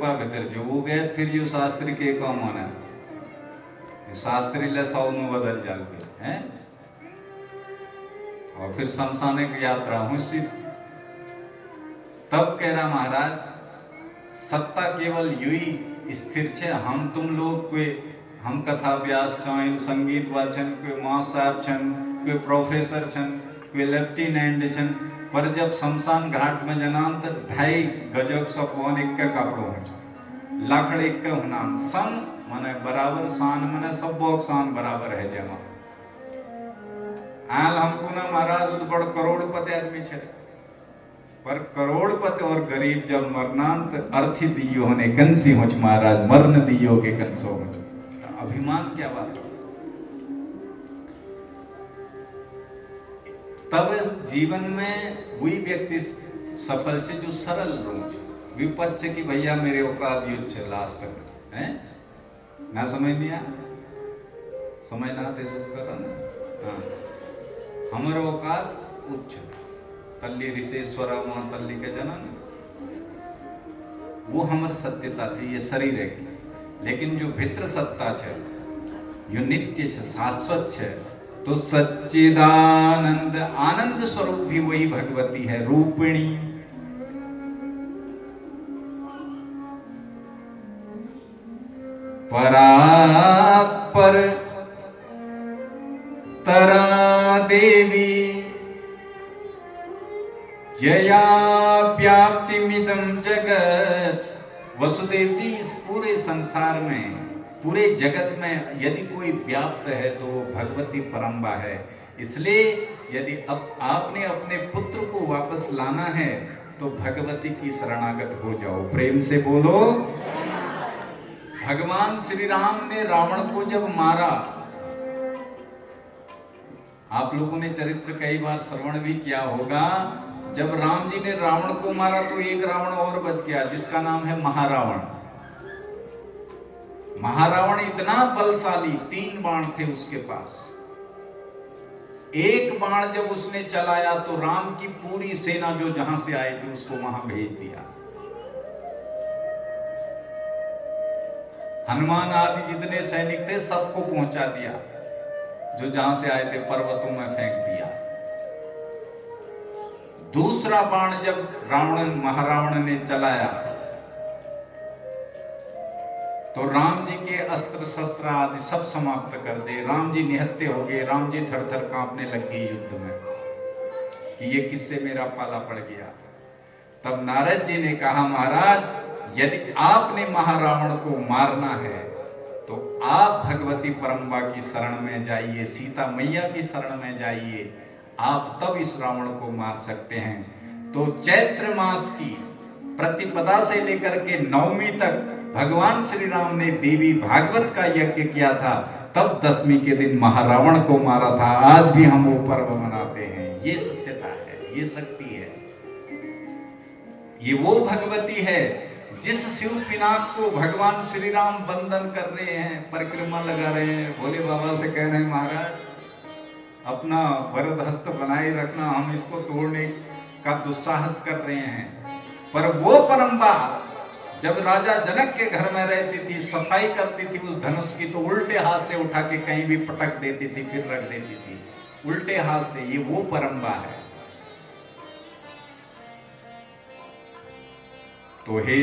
कृपा भीतर छे वो गए फिर यो शास्त्री के काम होना शास्त्री ले 100 में बदल जाओगे हैं और फिर शमशानिक यात्रा हुई। तब कह रहा महाराज सत्ता केवल युही स्थिर छे हम तुम लोग कोई हम कथा व्यास छन संगीत वाचन कोई मास साहब छन कोई प्रोफेसर छन कोई लेफ्टिनेंट छन पर जब शमशान घाट में जनान तो 2.5 गजक सपोन एक कपड़ो लाकड़ एक होना सम माने बराबर शान माने सब बोक शान बराबर है जेमा आल हमको ना महाराज तो बड़ करोड़पति आदमी छे पर करोड़पति और गरीब जब मरनांत अर्थी दियो होने कंसी होच महाराज मरण दियो के कंसो होच अभिमान क्या बात तब जीवन में वही व्यक्ति सफल छे जो सरल रोज विपद छे कि भैया मेरे औकात युद्ध छे लास्ट तक हैं ना समझ लिया समझ ना थे सस्कर हां हमर औकात उच्च तल्ली ऋषेश्वर वहां तल्ली के जनन वो हमर सत्यता थी ये शरीर है लेकिन जो भित्र सत्ता छे जो नित्य छे शाश्वत छे तो सच्चिदानंद आनंद स्वरूप भी वही भगवती है रूपिणी परात्पर तरा देवी जया व्याप्तिमिदं जगत। वसुदेव जी इस पूरे संसार में पूरे जगत में यदि कोई व्याप्त है तो वो भगवती परम्बा है। इसलिए यदि अब आपने अपने पुत्र को वापस लाना है तो भगवती की शरणागत हो जाओ। प्रेम से बोलो। भगवान श्री राम ने रावण को जब मारा, आप लोगों ने चरित्र कई बार श्रवण भी किया होगा, जब राम जी ने रावण को मारा तो एक रावण और बच गया जिसका नाम है महारावण। महारावण इतना बलशाली, 3 बाण थे उसके पास। एक बाण जब उसने चलाया तो राम की पूरी सेना जो जहां से आए थे उसको वहां भेज दिया। हनुमान आदि जितने सैनिक थे सबको पहुंचा दिया, जो जहां से आए थे पर्वतों में फेंक दिया। दूसरा बाण जब महारावण ने चलाया तो राम जी के अस्त्र शस्त्र आदि सब समाप्त कर दे। राम जी निहत्थे हो गए, राम जी थर-थर कांपने लग गए युद्ध में कि ये किससे मेरा पाला पड़ गया। तब नारद जी ने कहा, महाराज यदि आपने महारावण को मारना है तो आप भगवती परम्बा की शरण में जाइए, सीता मैया की शरण में जाइए, आप तब इस रावण को मार सकते हैं। तो चैत्र मास की प्रतिपदा से लेकर के नवमी तक भगवान श्री राम ने देवी भागवत का यज्ञ किया था, तब 10वीं के दिन महारावण को मारा था। आज भी हम वो पर्व मनाते हैं। ये सत्यता है, ये शक्ति है, ये वो भगवती है जिस शिव पिनाक को भगवान श्री राम बंधन कर रहे हैं, परिक्रमा लगा रहे हैं, भोले बाबा से कह रहे हैं महाराज अपना वरद हस्त बनाए रखना, हम इसको तोड़ने का दुस्साहस कर रहे हैं। पर वो परम्बा जब राजा जनक के घर में रहती थी, सफाई करती थी उस धनुष की, तो उल्टे हाथ से उठा के कहीं भी पटक देती थी, फिर रख देती थी उल्टे हाथ से। ये वो परम्बा है। तो हे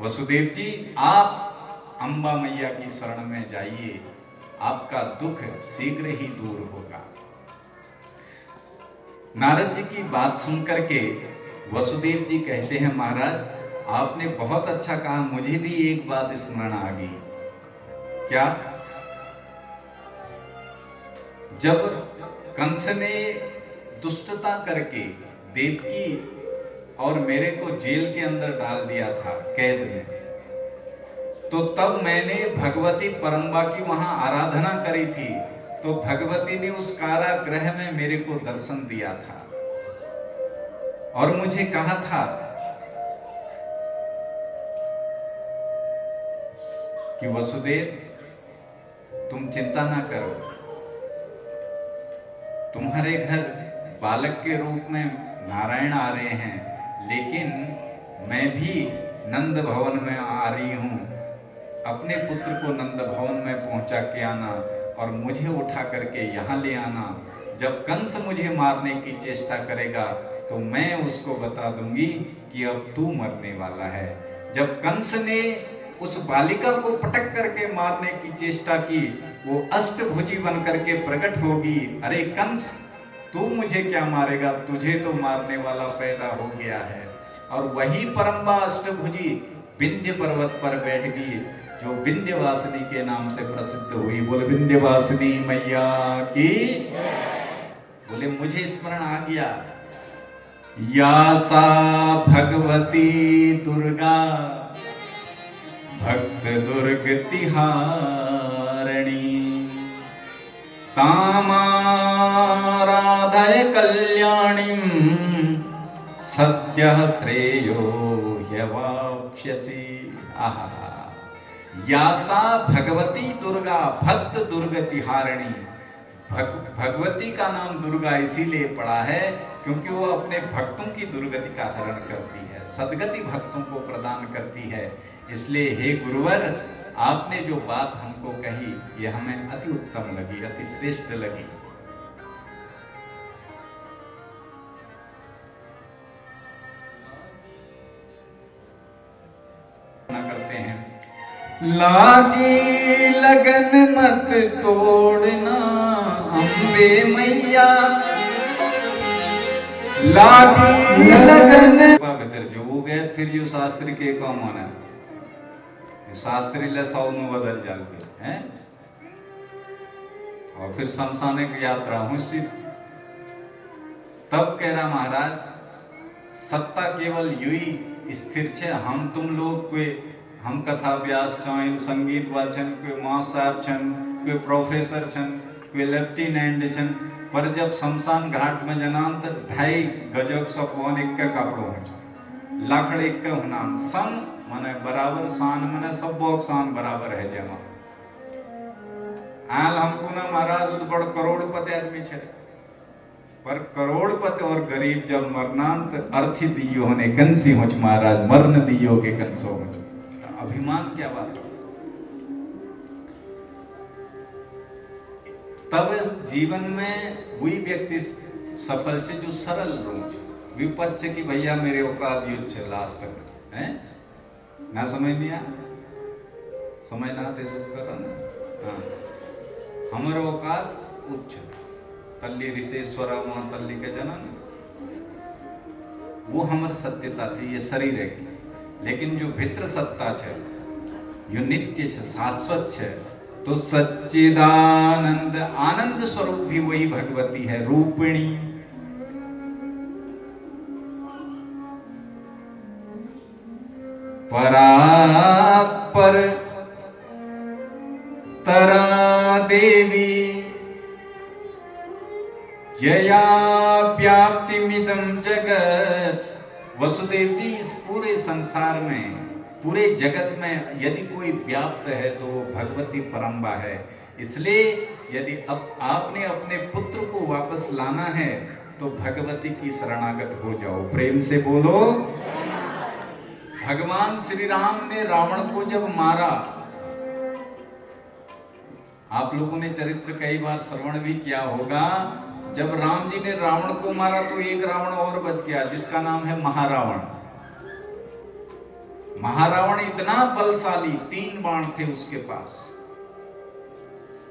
वसुदेव जी, आप अम्बा मैया की शरण में जाइए, आपका दुख शीघ्र ही दूर होगा। नारद जी की बात सुनकर के वसुदेव जी कहते हैं, महाराज आपने बहुत अच्छा कहा, मुझे भी एक बात स्मरण आ गई। क्या? जब कंस ने दुष्टता करके देवकी और मेरे को जेल के अंदर डाल दिया था, कैद में, तो तब मैंने भगवती परम्बा की वहां आराधना करी थी। तो भगवती ने उस कारागृह में मेरे को दर्शन दिया था और मुझे कहा था कि वसुदेव तुम चिंता ना करो, तुम्हारे घर बालक के रूप में नारायण आ रहे हैं, लेकिन मैं भी नंद भवन में आ रही हूँ, अपने पुत्र को नंद भवन में पहुंचा के आना और मुझे उठा करके यहाँ ले आना। जब कंस मुझे मारने की चेष्टा करेगा तो मैं उसको बता दूंगी कि अब तू मरने वाला है। जब कंस ने उस बालिका को पटक करके मारने की चेष्टा की, वो अष्टभुजी बन करके प्रकट होगी। अरे कंस, तू मुझे क्या मारेगा, तुझे तो मारने वाला पैदा हो गया है। और वही परम्बा अष्टभुजी विंध्य पर्वत पर बैठ गई, जो विंध्यवासिनी के नाम से प्रसिद्ध हुई। बोले विंध्यवासिनी मैया की। बोले मुझे स्मरण आ गया, या सा भगवती दुर्गा भक्त दुर्ग तिहारिणी, तामाराधय कल्याणीं सद्यः श्रेयो ह्यवाप्स्यसि। आहा, यासा भगवती दुर्गा भक्त दुर्ग तिहारिणी। भगवती का नाम दुर्गा इसीलिए पड़ा है क्योंकि वो अपने भक्तों की दुर्गति का हरण करती है, सदगति भक्तों को प्रदान करती है। इसलिए हे गुरुवर, आपने जो बात हमको कही ये हमें अति उत्तम लगी, अति श्रेष्ठ लगी। करते हैं, लागी लगन मत तोड़ना अम्बे मैया, लागी लगन। विदर जो वो गए फिर यो शास्त्री के काम आना, शास्त्री ले 100 में बदल जाते हैं। और फिर शमशानिक यात्रा हुई। तब कह रहा महाराज, सत्ता केवल युही स्थिर छे। हम तुम लोग कोई हम कथा व्यास छन, संगीत वाचन, कोई मां साहब छन, कोई प्रोफेसर छन, कोई लेफ्टिनेंट छन, पर जब शमशान घाट में जनान तो 2.5 गजक सपोन एक कपड़ो हो, लाखड़ एक होना, सम माने बराबर, शान माने सब बोक शान बराबर है जमा। आल हमको ना महाराज बड़ करोड़पति आदमी छे, पर करोड़पति और गरीब जब मरनांत अर्थी दियो होने कंसी होच महाराज, मरण दियो के कंसो होच। अभिमान क्या बात है। तब जीवन में वही व्यक्ति सफल छे जो सरल रोच विपद छे कि भैया मेरे औकात युद्ध छे लास्ट तक हैं ना, समझ लिया, समझ ना थे सस्कर ना। हाँ, हमारा औकात उच्च तल्ली ऋषेश्वरा वहां तल्ली के जनन, वो हमार सत्यता थी, ये शरीर है। लेकिन जो भित्र सत्ता छे, जो नित्य छे, शाश्वत छे, तो सच्चिदानंद आनंद स्वरूप भी वही भगवती है, रूपिणी। परात्पर तरा देवी जया व्याप्तिमिदं जगत। वसुदेव जी, इस पूरे संसार में, पूरे जगत में यदि कोई व्याप्त है तो वो भगवती परम्बा है। इसलिए यदि अब आपने अपने पुत्र को वापस लाना है तो भगवती की शरणागत हो जाओ। प्रेम से बोलो। भगवान श्री राम ने रावण को जब मारा, आप लोगों ने चरित्र कई बार श्रवण भी किया होगा, जब राम जी ने रावण को मारा तो एक रावण और बच गया जिसका नाम है महारावण। महारावण इतना बलशाली, 3 बाण थे उसके पास।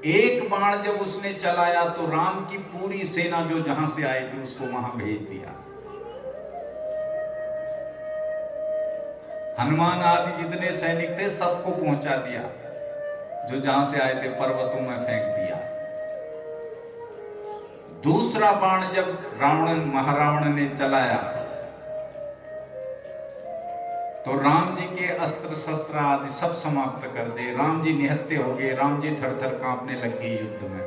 एक बाण जब उसने चलाया तो राम की पूरी सेना जो जहां से आई थी उसको वहां भेज दिया। हनुमान आदि जितने सैनिक थे सबको पहुंचा दिया, जो जहां से आए थे पर्वतों में फेंक दिया। दूसरा बाण जब महारावण ने चलाया तो राम जी के अस्त्र शस्त्र आदि सब समाप्त कर दे। राम जी निहत्थे हो गए, राम जी थर-थर कांपने लग गए युद्ध में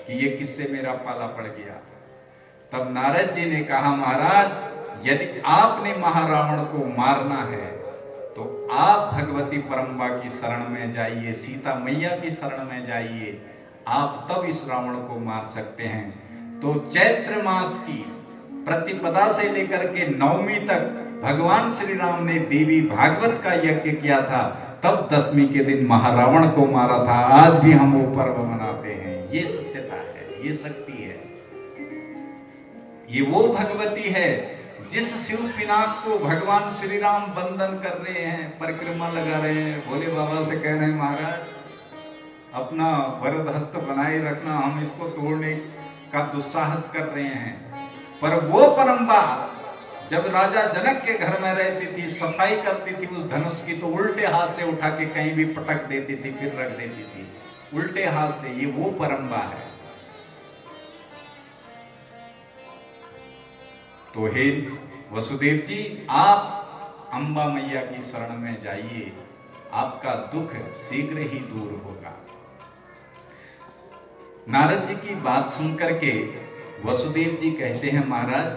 कि ये किससे मेरा पाला पड़ गया। तब नारद जी ने कहा, महाराज यदि आपने महारावण को मारना है तो आप भगवती परम्बा की शरण में जाइए, सीता मैया की शरण में जाइए, आप तब इस रावण को मार सकते हैं। तो चैत्र मास की प्रतिपदा से लेकर के 9वीं तक भगवान श्री राम ने देवी भागवत का यज्ञ किया था, तब दशमी के दिन महारावण को मारा था। आज भी हम वो पर्व मनाते हैं। ये सत्यता है, ये शक्ति है, ये वो भगवती है जिस शिव पिनाक को भगवान श्री राम बंधन कर रहे हैं, परिक्रमा लगा रहे हैं, भोले बाबा से कह रहे हैं महाराज अपना वरद हस्त बनाए रखना, हम इसको तोड़ने का दुस्साहस कर रहे हैं। पर वो परंपरा जब राजा जनक के घर में रहती थी, सफाई करती थी उस धनुष की, तो उल्टे हाथ से उठा के कहीं भी पटक देती थी, फिर रख देती थी उल्टे हाथ से। ये वो परंपरा है। तो हे वसुदेव जी, आप अम्बा मैया की शरण में जाइए, आपका दुख शीघ्र ही दूर होगा। नारद जी की बात सुनकर के वसुदेव जी कहते हैं महाराज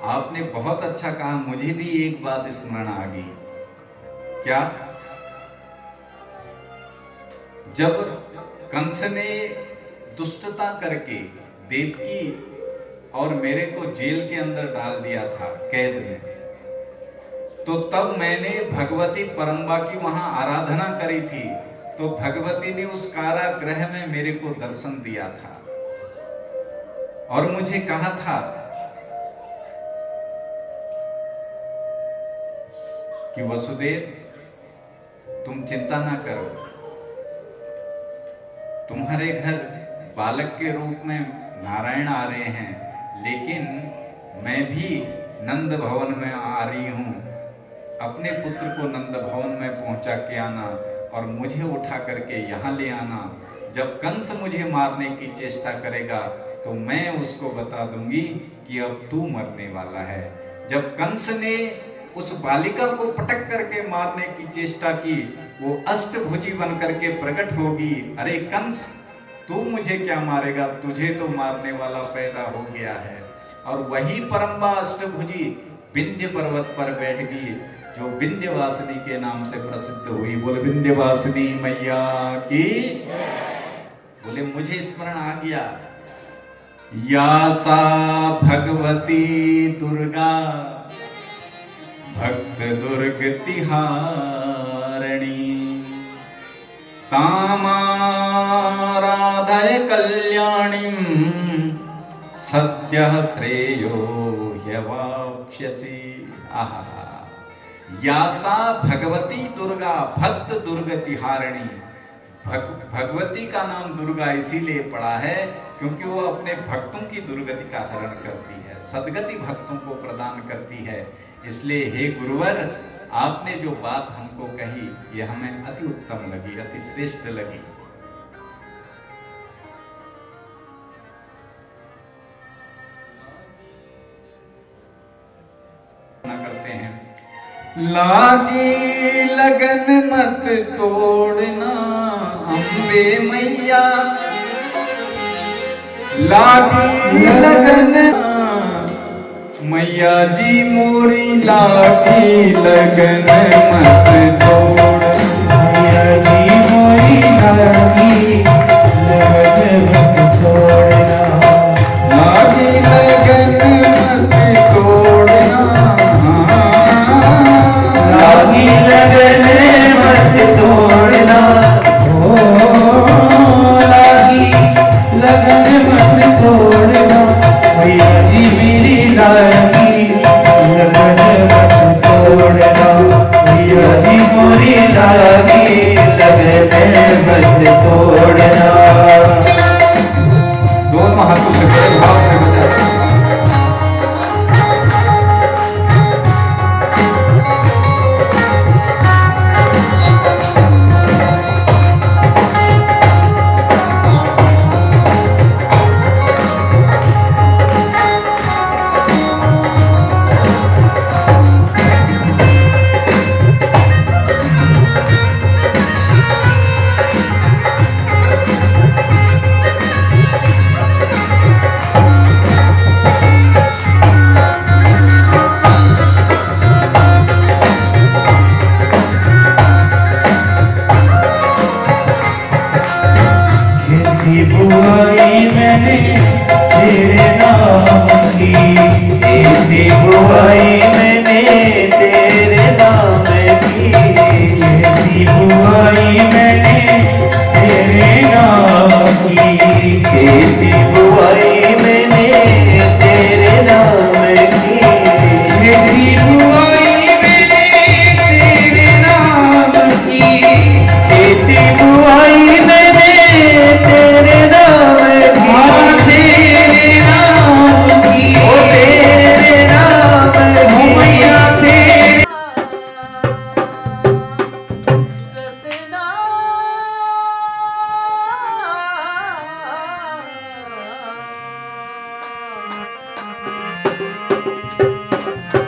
आपने बहुत अच्छा कहा, मुझे भी एक बात स्मरण आ गई। क्या? जब कंस ने दुष्टता करके देवकी और मेरे को जेल के अंदर डाल दिया था, कैद में, तो तब मैंने भगवती परम्बा की वहां आराधना करी थी। तो भगवती ने उस कारागृह में मेरे को दर्शन दिया था और मुझे कहा था कि वसुदेव तुम चिंता ना करो, तुम्हारे घर बालक के रूप में नारायण आ रहे हैं, लेकिन मैं भी नंद भवन में आ रही हूं। अपने पुत्र को नंद भवन में पहुंचा के आना और मुझे उठा करके यहाँ ले आना। जब कंस मुझे मारने की चेष्टा करेगा तो मैं उसको बता दूंगी कि अब तू मरने वाला है। जब कंस ने उस बालिका को पटक करके मारने की चेष्टा की, वो अष्टभुजी बन करके प्रकट होगी। अरे कंस, तू मुझे क्या मारेगा, तुझे तो मारने वाला पैदा हो गया है। और वही परम्बा अष्टभुजी विंध्य पर्वत पर बैठ गई, जो विंध्यवासिनी के नाम से प्रसिद्ध हुई। बोले विंध्यवासिनी मैया की। बोले मुझे स्मरण आ गया, या सा भगवती दुर्गा भक्त दुर्ग तिहारणी, तामाराधय कल्याणीं सद्यः श्रेयो ह्यवाप्स्यसि। आहा, यासा भगवती दुर्गा भक्त दुर्ग तिहारणी। भगवती का नाम दुर्गा इसीलिए पड़ा है क्योंकि वो अपने भक्तों की दुर्गति का हरण करती है, सदगति भक्तों को प्रदान करती है। इसलिए हे गुरुवर, आपने जो बात हमको कही ये हमें अति उत्तम लगी, अति श्रेष्ठ लगी। करते हैं, लागी लगन मत तोड़ना अम्बे मैया, लागी लगन मैया जी मोरी, लागी लगन मत तोड़, मैया जी मोरी लागी लगन मत तोड़ना, लागी लगन मत तोड़ना, लागी लगन मत तोड़ना, ओ लागी लगन मत तोड़ना, मैया जी मेरी लागी लगन मत तोड़ना, मैया जी मोरी लागी लगन मत तोड़ना।